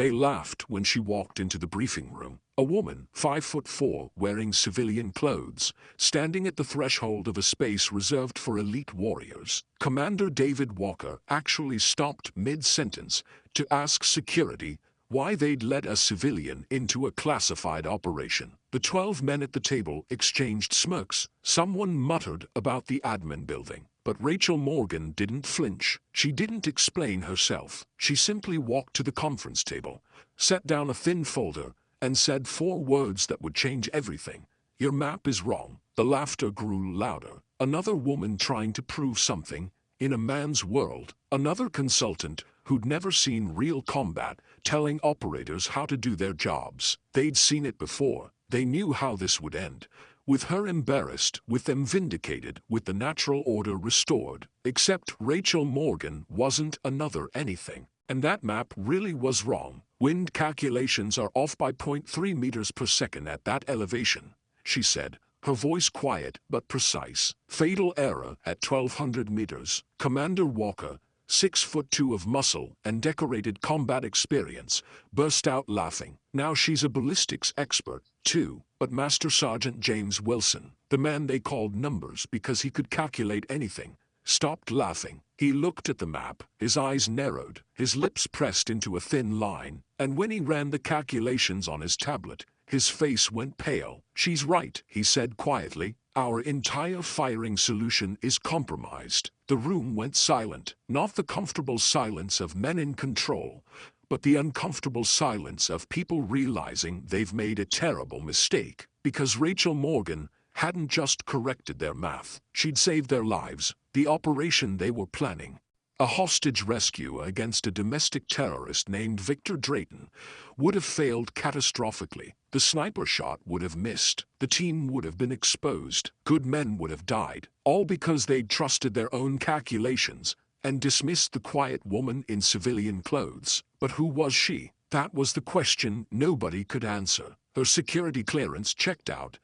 They laughed when she walked into the briefing room. A woman, 5'4", wearing civilian clothes, standing at the threshold of a space reserved for elite warriors. Commander David Walker actually stopped mid-sentence to ask security why they'd let a civilian into a classified operation. The 12 men at the table exchanged smirks. Someone muttered about the admin building. But Rachel Morgan didn't flinch. She didn't explain herself. She simply walked to the conference table, set down a thin folder, and said 4 words that would change everything. "Your map is wrong." The laughter grew louder. Another woman trying to prove something in a man's world. Another consultant who'd never seen real combat telling operators how to do their jobs. They'd seen it before. They knew how this would end. With her embarrassed, with them vindicated, with the natural order restored. Except Rachel Morgan wasn't another anything. And that map really was wrong. Wind calculations are off by 0.3 meters per second at that elevation, she said, her voice quiet but precise. Fatal error at 1,200 meters. Commander Walker, 6'2" of muscle and decorated combat experience, burst out laughing. Now she's a ballistics expert, too. But Master Sergeant James Wilson, the man they called Numbers because he could calculate anything, stopped laughing. He looked at the map, his eyes narrowed, his lips pressed into a thin line, and when he ran the calculations on his tablet, his face went pale. "She's right," he said quietly. "Our entire firing solution is compromised." The room went silent, not the comfortable silence of men in control, but the uncomfortable silence of people realizing they've made a terrible mistake. Because Rachel Morgan hadn't just corrected their math, she'd saved their lives. The operation they were planning, a hostage rescue against a domestic terrorist named Victor Drayton, would have failed catastrophically. The sniper shot would have missed. The team would have been exposed. Good men would have died, all because they'd trusted their own calculations and dismissed the quiet woman in civilian clothes. But who was she? That was the question nobody could answer. Her security clearance checked out.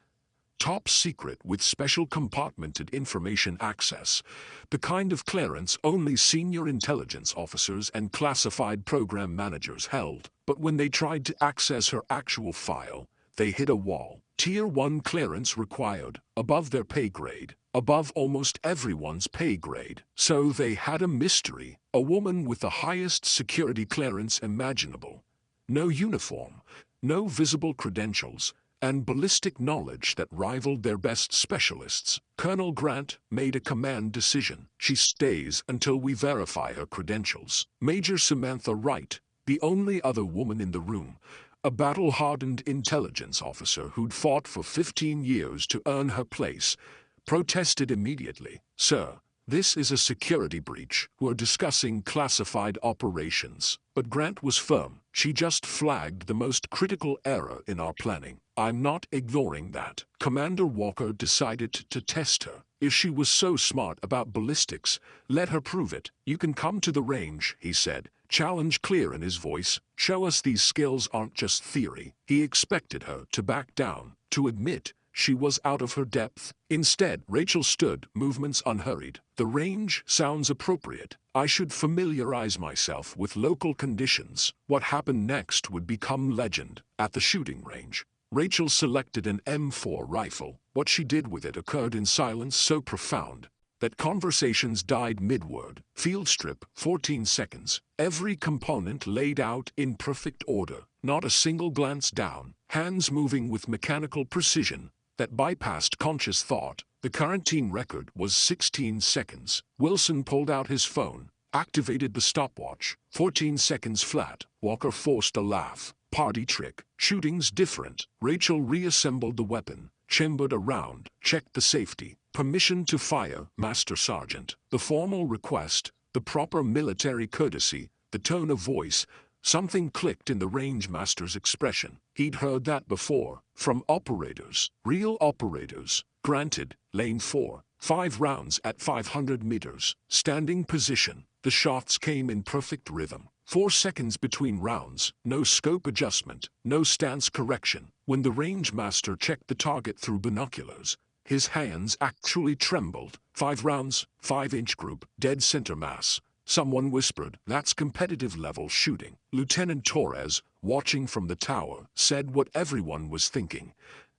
Top secret with special compartmented information access, the kind of clearance only senior intelligence officers and classified program managers held. But when they tried to access her actual file, they hit a wall. Tier 1 clearance required, above their pay grade, above almost everyone's pay grade. So they had a mystery, a woman with the highest security clearance imaginable. No uniform, no visible credentials, and ballistic knowledge that rivaled their best specialists. Colonel Grant made a command decision. She stays until we verify her credentials. Major Samantha Wright, the only other woman in the room, a battle-hardened intelligence officer who'd fought for 15 years to earn her place, protested immediately. "Sir, this is a security breach. We're discussing classified operations." But Grant was firm. "She just flagged the most critical error in our planning. I'm not ignoring that." Commander Walker decided to test her. If she was so smart about ballistics, let her prove it. "You can come to the range," he said, challenge clear in his voice. "Show us these skills aren't just theory." He expected her to back down, to admit she was out of her depth. Instead, Rachel stood, movements unhurried. "The range sounds appropriate. I should familiarize myself with local conditions." What happened next would become legend. At the shooting range, Rachel selected an M4 rifle. What she did with it occurred in silence so profound that conversations died mid-word. Field strip, 14 seconds. Every component laid out in perfect order. Not a single glance down. Hands moving with mechanical precision that bypassed conscious thought. The current team record was 16 seconds. Wilson pulled out his phone, activated the stopwatch. 14 seconds flat. Walker forced a laugh. "Party trick. Shooting's different." Rachel reassembled the weapon, chambered a round, checked the safety. "Permission to fire, Master Sergeant." The formal request, the proper military courtesy, the tone of voice. Something clicked in the range master's expression. He'd heard that before, from operators, real operators. "Granted, lane 4, 5 rounds at 500 meters. Standing position." The shots came in perfect rhythm. 4 seconds between rounds, no scope adjustment, no stance correction. When the range master checked the target through binoculars, his hands actually trembled. 5 rounds, 5-inch group, dead center mass. Someone whispered, "That's competitive level shooting." Lieutenant Torres, watching from the tower, said what everyone was thinking.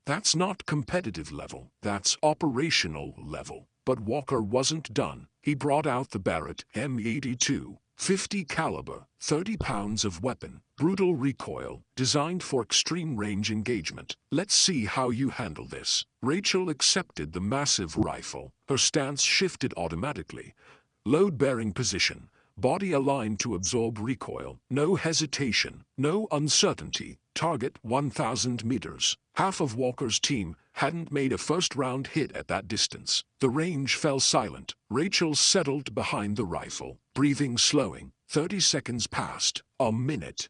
"That's not competitive level, that's operational level." But Walker wasn't done. He brought out the Barrett M82, 50 caliber, 30 pounds of weapon, brutal recoil, designed for extreme range engagement. "Let's see how you handle this." Rachel accepted the massive rifle. Her stance shifted automatically. Load-bearing position, body aligned to absorb recoil, no hesitation, no uncertainty, target 1,000 meters. Half of Walker's team hadn't made a first-round hit at that distance. The range fell silent. Rachel settled behind the rifle, breathing slowing. 30 seconds passed. A minute.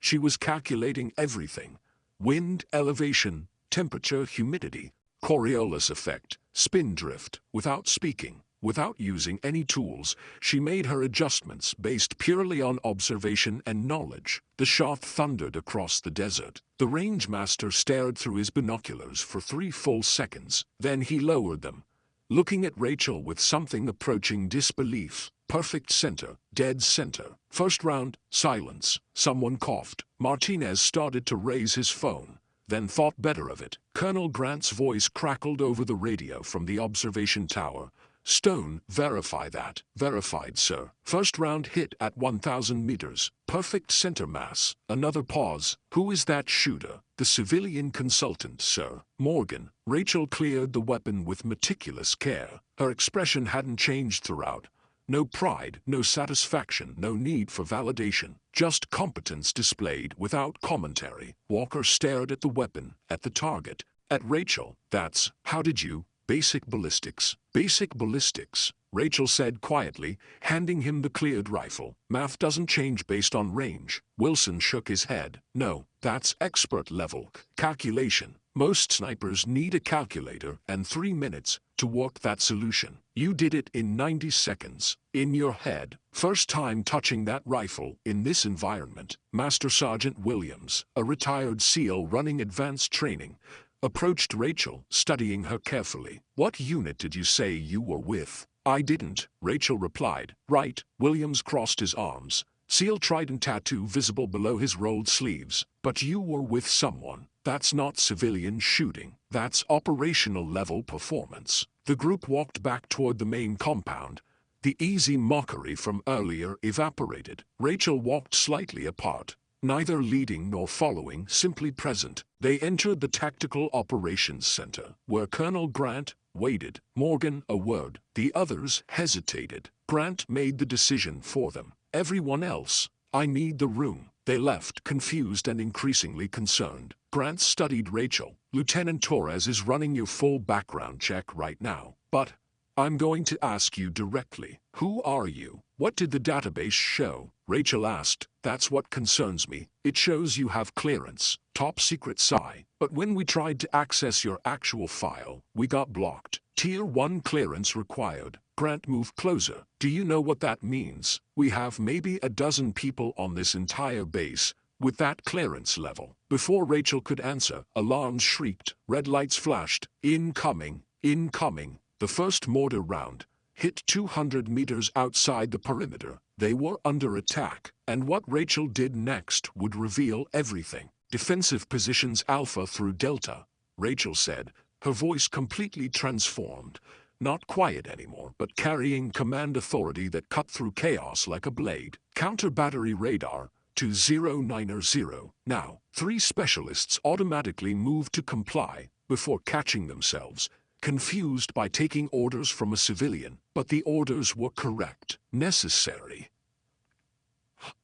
She was calculating everything. Wind, elevation, temperature, humidity, Coriolis effect, spin drift, without speaking. Without using any tools, she made her adjustments based purely on observation and knowledge. The shot thundered across the desert. The rangemaster stared through his binoculars for 3 full seconds. Then he lowered them, looking at Rachel with something approaching disbelief. Perfect center, dead center. First round, silence. Someone coughed. Martinez started to raise his phone, then thought better of it. Colonel Grant's voice crackled over the radio from the observation tower. "Stone, verify that." "Verified, sir." "First round hit at 1,000 meters. Perfect center mass." Another pause. "Who is that shooter?" "The civilian consultant, sir." "Morgan." Rachel cleared the weapon with meticulous care. Her expression hadn't changed throughout. No pride, no satisfaction, no need for validation. Just competence displayed without commentary. Walker stared at the weapon, at the target, at Rachel. "That's, how did you?" "Basic ballistics." "Basic ballistics," Rachel said quietly, handing him the cleared rifle. "Math doesn't change based on range." Wilson shook his head. "No, that's expert level calculation. Most snipers need a calculator and 3 minutes to work that solution. You did it in 90 seconds, in your head." First time touching that rifle in this environment. Master Sergeant Williams, a retired SEAL running advanced training, approached Rachel, studying her carefully. "What unit did you say you were with?" "I didn't," Rachel replied. "Right." Williams crossed his arms, SEAL trident tattoo visible below his rolled sleeves. "But you were with someone. That's not civilian shooting. That's operational level performance." The group walked back toward the main compound. The easy mockery from earlier evaporated. Rachel walked slightly apart, neither leading nor following, simply present. They entered the Tactical Operations Center, where Colonel Grant waited. Morgan, a word. The others hesitated. Grant made the decision for them. Everyone else, "I need the room." They left, confused and increasingly concerned. Grant studied Rachel. "Lieutenant Torres is running your full background check right now. But I'm going to ask you directly. Who are you? What did the database show?" Rachel asked. "That's what concerns me. It shows you have clearance, top secret psi. But when we tried to access your actual file, we got blocked. Tier 1 clearance required." Grant moved closer. "Do you know what that means? We have maybe a dozen people on this entire base with that clearance level." Before Rachel could answer, alarms shrieked, red lights flashed. "Incoming! Incoming!" The first mortar round hit 200 meters outside the perimeter. They were under attack, and what Rachel did next would reveal everything. "Defensive positions Alpha through Delta," Rachel said, her voice completely transformed. Not quiet anymore, but carrying command authority that cut through chaos like a blade. "Counter battery radar to 090. Now." 3 specialists automatically moved to comply before catching themselves, confused by taking orders from a civilian. But the orders were correct, necessary,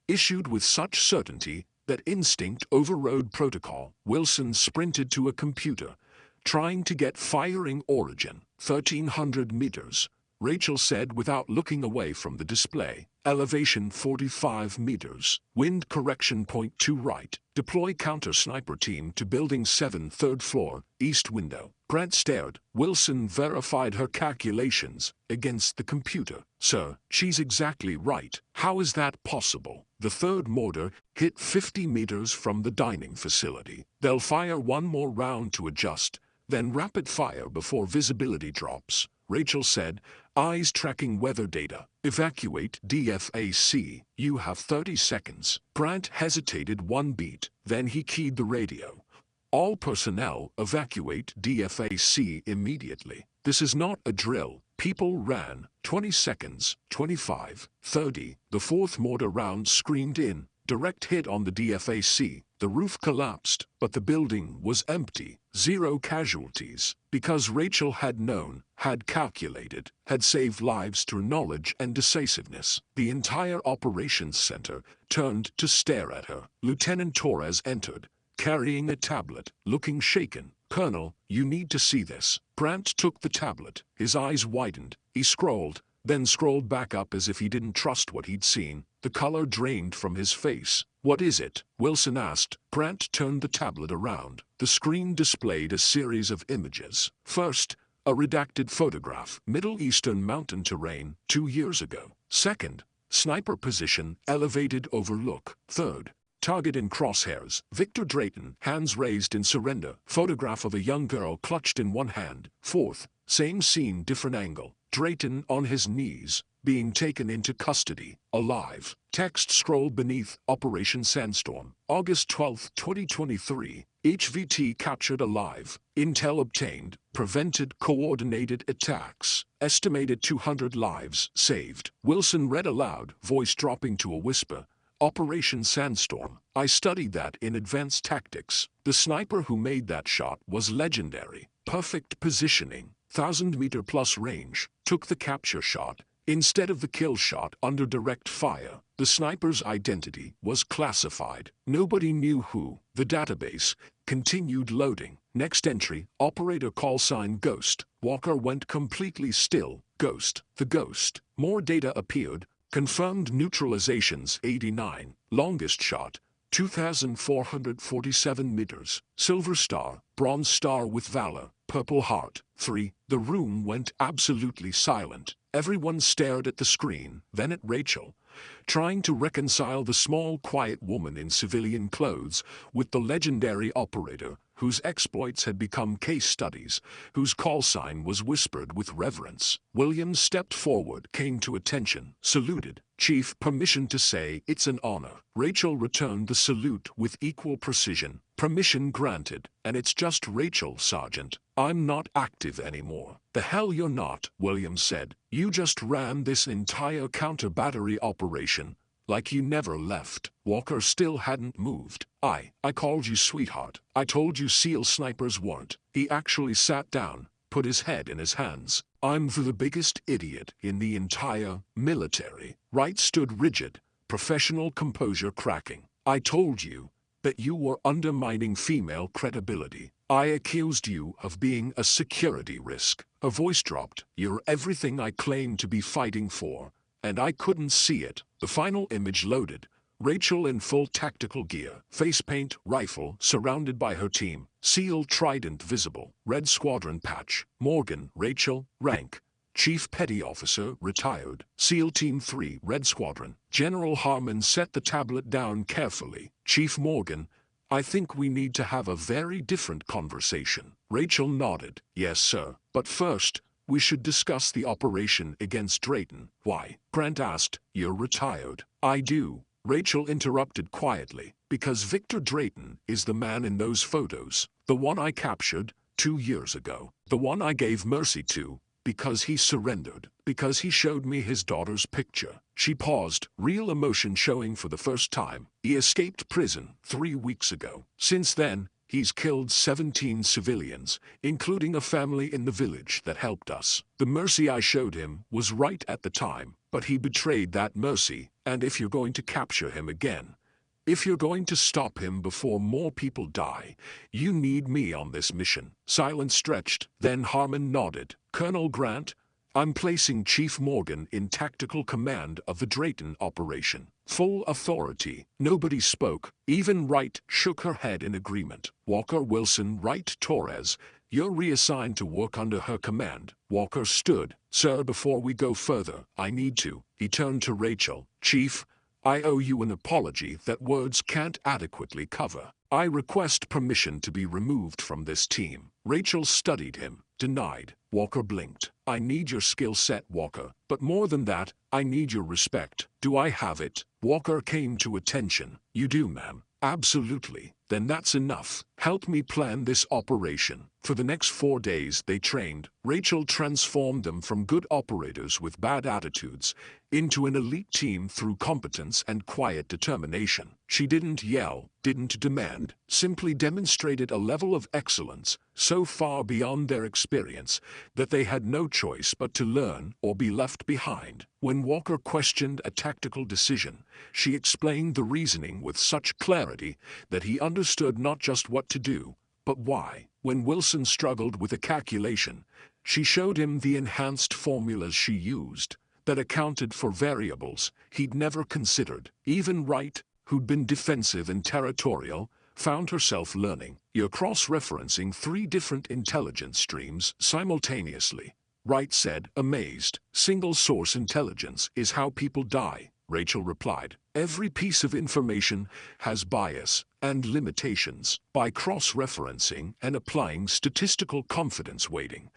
issued with such certainty that instinct overrode protocol. Wilson sprinted to a computer, trying to get firing origin. 1,300 meters, Rachel said without looking away from the display. "Elevation 45 meters. Wind correction point to right. Deploy counter-sniper team to Building 7, 3rd floor, east window." Grant stared. Wilson verified her calculations against the computer. "Sir, she's exactly right. How is that possible?" The 3rd mortar hit 50 meters from the dining facility. "They'll fire one more round to adjust, then rapid fire before visibility drops." Rachel said, eyes tracking weather data. Evacuate DFAC. You have 30 seconds. Brant hesitated one beat, then he keyed the radio. All personnel evacuate DFAC immediately. This is not a drill. People ran. 20 seconds, 25, 30. The fourth mortar round screamed in. Direct hit on the DFAC. The roof collapsed, but the building was empty. 0 casualties. Because Rachel had known, had calculated, had saved lives through knowledge and decisiveness. The entire operations center turned to stare at her. Lieutenant Torres entered, carrying a tablet, looking shaken. Colonel, you need to see this. Brant took the tablet. His eyes widened. He scrolled, then scrolled back up as if he didn't trust what he'd seen. The color drained from his face. What is it? Wilson asked. Brant turned the tablet around. The screen displayed a series of images. First, a redacted photograph. Middle Eastern mountain terrain, 2 years ago. Second, sniper position, elevated overlook. Third, target in crosshairs. Victor Drayton, hands raised in surrender. Photograph of a young girl clutched in one hand. Fourth, same scene, different angle. Drayton on his knees, being taken into custody, alive. Text scrolled beneath. Operation Sandstorm. August 12, 2023. HVT captured alive. Intel obtained. Prevented coordinated attacks. Estimated 200 lives saved. Wilson read aloud, voice dropping to a whisper. Operation Sandstorm. I studied that in advanced tactics. The sniper who made that shot was legendary. Perfect positioning. 1,000-meter plus range. Took the capture shot instead of the kill shot under direct fire. The sniper's identity was classified. Nobody knew who. The database continued loading. Next entry, operator call sign Ghost. Walker went completely still. Ghost. The Ghost. More data appeared. Confirmed neutralizations 89. Longest shot 2,447 meters. Silver Star, Bronze Star with Valor, Purple Heart. 3. The room went absolutely silent. Everyone stared at the screen, then at Rachel, trying to reconcile the small, quiet woman in civilian clothes with the legendary operator whose exploits had become case studies, whose call sign was whispered with reverence. Williams stepped forward, came to attention, saluted. Chief, permission to say it's an honor. Rachel returned the salute with equal precision. Permission granted, and it's just Rachel, Sergeant. I'm not active anymore. The hell you're not, Williams said. You just ran this entire counter-battery operation like you never left. Walker still hadn't moved. I called you sweetheart. I told you SEAL snipers weren't. He actually sat down, put his head in his hands. I'm the biggest idiot in the entire military. Wright stood rigid, professional composure cracking. I told you that you were undermining female credibility. I accused you of being a security risk. Her voice dropped. You're everything I claimed to be fighting for, and I couldn't see it. The final image loaded. Rachel in full tactical gear, face paint, rifle, surrounded by her team. SEAL Trident visible. Red Squadron patch. Morgan, Rachel, rank Chief Petty Officer, retired. SEAL Team 3, Red Squadron. General Harmon set the tablet down carefully. Chief Morgan, I think we need to have a very different conversation. Rachel nodded. Yes, sir. But first, we should discuss the operation against Drayton. Why? Brent asked. You're retired. I do. Rachel interrupted quietly. Because Victor Drayton is the man in those photos. The one I captured 2 years ago. The one I gave mercy to. Because he surrendered. Because he showed me his daughter's picture. She paused, real emotion showing for the first time. He escaped prison 3 weeks ago. Since then, he's killed 17 civilians, including a family in the village that helped us. The mercy I showed him was right at the time, but he betrayed that mercy, and if you're going to capture him again, if you're going to stop him before more people die, you need me on this mission. Silence stretched, then Harmon nodded. Colonel Grant, I'm placing Chief Morgan in tactical command of the Drayton operation. Full authority. Nobody spoke. Even Wright shook her head in agreement. Walker Wilson, Wright Torres, you're reassigned to work under her command. Walker stood. Sir, before we go further, I need to. He turned to Rachel. Chief, I owe you an apology that words can't adequately cover. I request permission to be removed from this team. Rachel studied him. Denied. Walker blinked. I need your skill set, Walker. But more than that, I need your respect. Do I have it? Walker came to attention. You do, ma'am. Absolutely. Then that's enough. Help me plan this operation. For the next 4 days they trained. Rachel transformed them from good operators with bad attitudes into an elite team through competence and quiet determination. She didn't yell, didn't demand, simply demonstrated a level of excellence so far beyond their experience that they had no choice but to learn or be left behind. When Walker questioned a tactical decision, she explained the reasoning with such clarity that he understood not just what to do, but why. When Wilson struggled with a calculation, she showed him the enhanced formulas she used that accounted for variables he'd never considered. Even Wright, who'd been defensive and territorial, found herself learning. You're cross-referencing 3 different intelligence streams simultaneously, Wright said, amazed. Single-source intelligence is how people die, Rachel replied. Every piece of information has bias and limitations. By cross-referencing and applying statistical confidence weighting,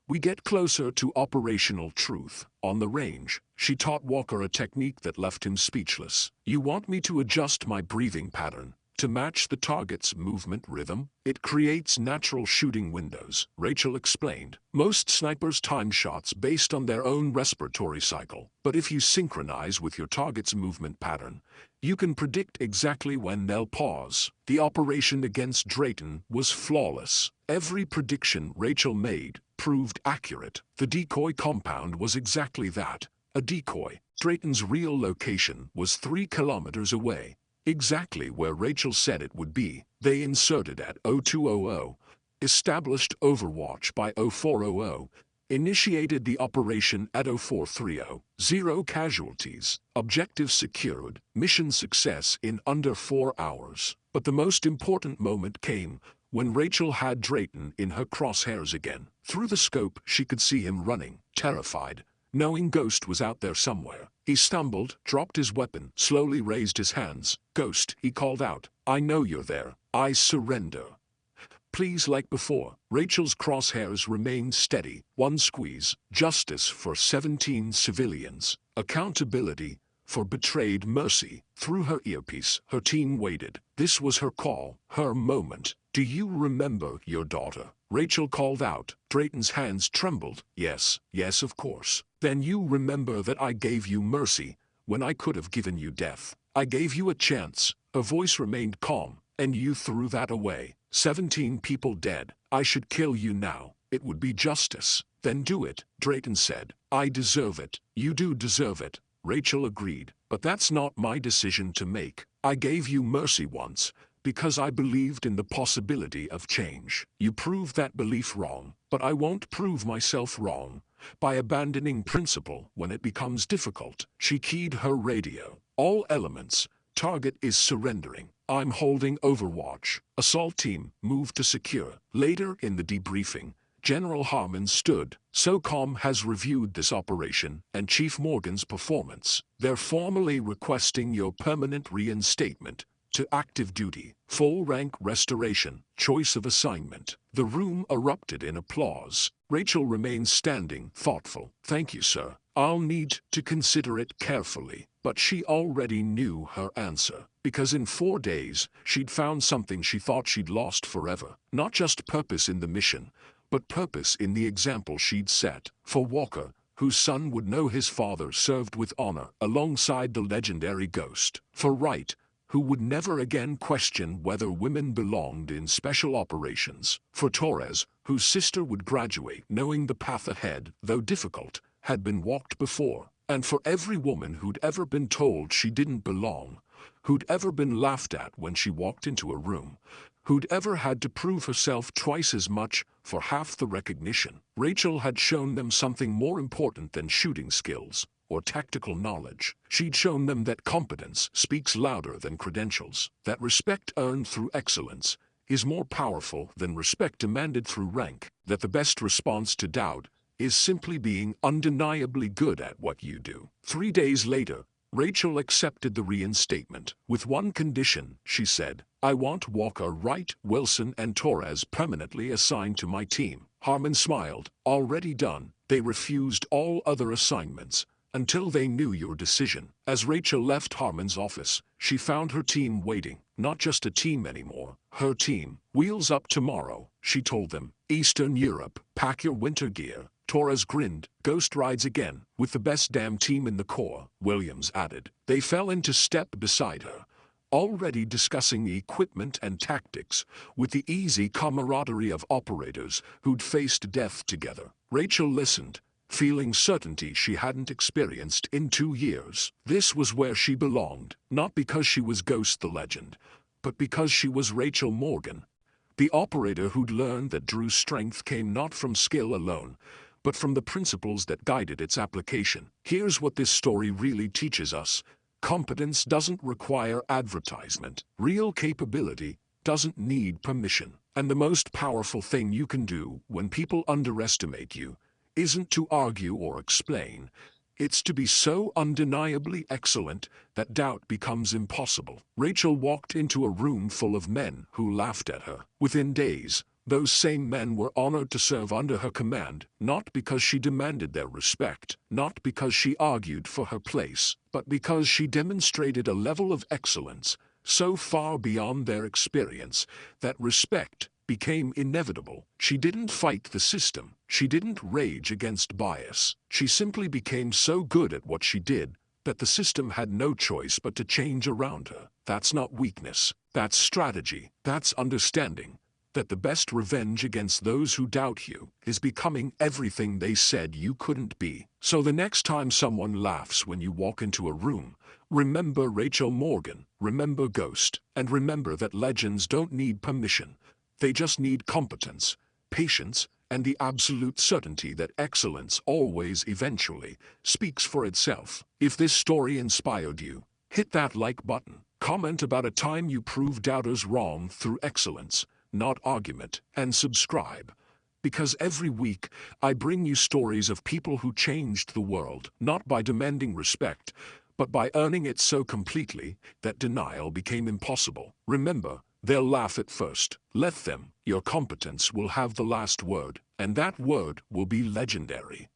we get closer to operational truth. On the range, she taught Walker a technique that left him speechless. You want me to adjust my breathing pattern to match the target's movement rhythm? It creates natural shooting windows, Rachel explained. Most snipers time shots based on their own respiratory cycle, but if you synchronize with your target's movement pattern, you can predict exactly when they'll pause. The operation against Drayton was flawless. Every prediction Rachel made proved accurate. The decoy compound was exactly that, a decoy. Drayton's real location was 3 kilometers away, exactly where Rachel said it would be. They inserted at 0200, established Overwatch by 0400, initiated the operation at 0430, 0 casualties, objective secured, mission success in under 4 hours. But the most important moment came when Rachel had Drayton in her crosshairs again. Through the scope she could see him running, terrified, knowing Ghost was out there somewhere. He stumbled, dropped his weapon, slowly raised his hands. Ghost, he called out. I know you're there. I surrender. Please, like before. Rachel's crosshairs remained steady. One squeeze. Justice for 17 civilians. Accountability for betrayed mercy. Through her earpiece, her team waited. This was her call, her moment. Do you remember your daughter? Rachel called out. Drayton's hands trembled. Yes, yes, of course. Then you remember that I gave you mercy when I could have given you death. I gave you a chance. Her voice remained calm, and you threw that away. 17 people dead. I should kill you now. It would be justice. Then do it, Drayton said. I deserve it. You do deserve it. Rachel agreed. But that's not my decision to make. I gave you mercy once, because I believed in the possibility of change. You proved that belief wrong, but I won't prove myself wrong by abandoning principle when it becomes difficult. She keyed her radio. All elements. Target is surrendering. I'm holding Overwatch. Assault team, move to secure. Later in the debriefing, General Harmon stood. SOCOM has reviewed this operation and Chief Morgan's performance. They're formally requesting your permanent reinstatement to active duty, full rank restoration, choice of assignment. The room erupted in applause. Rachel remained standing, thoughtful. Thank you, sir. I'll need to consider it carefully. But she already knew her answer, because in 4 days, she'd found something she thought she'd lost forever. Not just purpose in the mission, but purpose in the example she'd set. For Walker, whose son would know his father served with honor alongside the legendary Ghost. For Wright, who would never again question whether women belonged in special operations. For Torres, whose sister would graduate knowing the path ahead, though difficult, had been walked before. And for every woman who'd ever been told she didn't belong, who'd ever been laughed at when she walked into a room, who'd ever had to prove herself twice as much for half the recognition. Rachel had shown them something more important than shooting skills or tactical knowledge. She'd shown them that competence speaks louder than credentials, that respect earned through excellence is more powerful than respect demanded through rank, that the best response to doubt is simply being undeniably good at what you do. 3 days later, Rachel accepted the reinstatement. With one condition, she said. I want Walker, Wright, Wilson, and Torres permanently assigned to my team. Harmon smiled. Already done. They refused all other assignments until they knew your decision. As Rachel left Harmon's office, she found her team waiting. Not just a team anymore. Her team. Wheels up tomorrow, she told them. Eastern Europe. Pack your winter gear. Torres grinned. Ghost rides again. With the best damn team in the Corps, Williams added. They fell into step beside her, already discussing the equipment and tactics with the easy camaraderie of operators who'd faced death together. Rachel listened, feeling certainty she hadn't experienced in 2 years. This was where she belonged, not because she was Ghost the Legend, but because she was Rachel Morgan, the operator who'd learned that Drew's strength came not from skill alone, but from the principles that guided its application. Here's what this story really teaches us. Competence doesn't require advertisement. Real capability doesn't need permission. And the most powerful thing you can do when people underestimate you isn't to argue or explain. It's to be so undeniably excellent that doubt becomes impossible. Rachel walked into a room full of men who laughed at her. Within days, those same men were honored to serve under her command, not because she demanded their respect, not because she argued for her place, but because she demonstrated a level of excellence so far beyond their experience that respect became inevitable. She didn't fight the system. She didn't rage against bias. She simply became so good at what she did that the system had no choice but to change around her. That's not weakness. That's strategy. That's understanding that the best revenge against those who doubt you is becoming everything they said you couldn't be. So the next time someone laughs when you walk into a room, remember Rachel Morgan, remember Ghost, and remember that legends don't need permission. They just need competence, patience, and the absolute certainty that excellence always eventually speaks for itself. If this story inspired you, hit that like button. Comment about a time you proved doubters wrong through excellence, not argument, and subscribe. Because every week, I bring you stories of people who changed the world, not by demanding respect, but by earning it so completely that denial became impossible. Remember, they'll laugh at first. Let them. Your competence will have the last word, and that word will be legendary.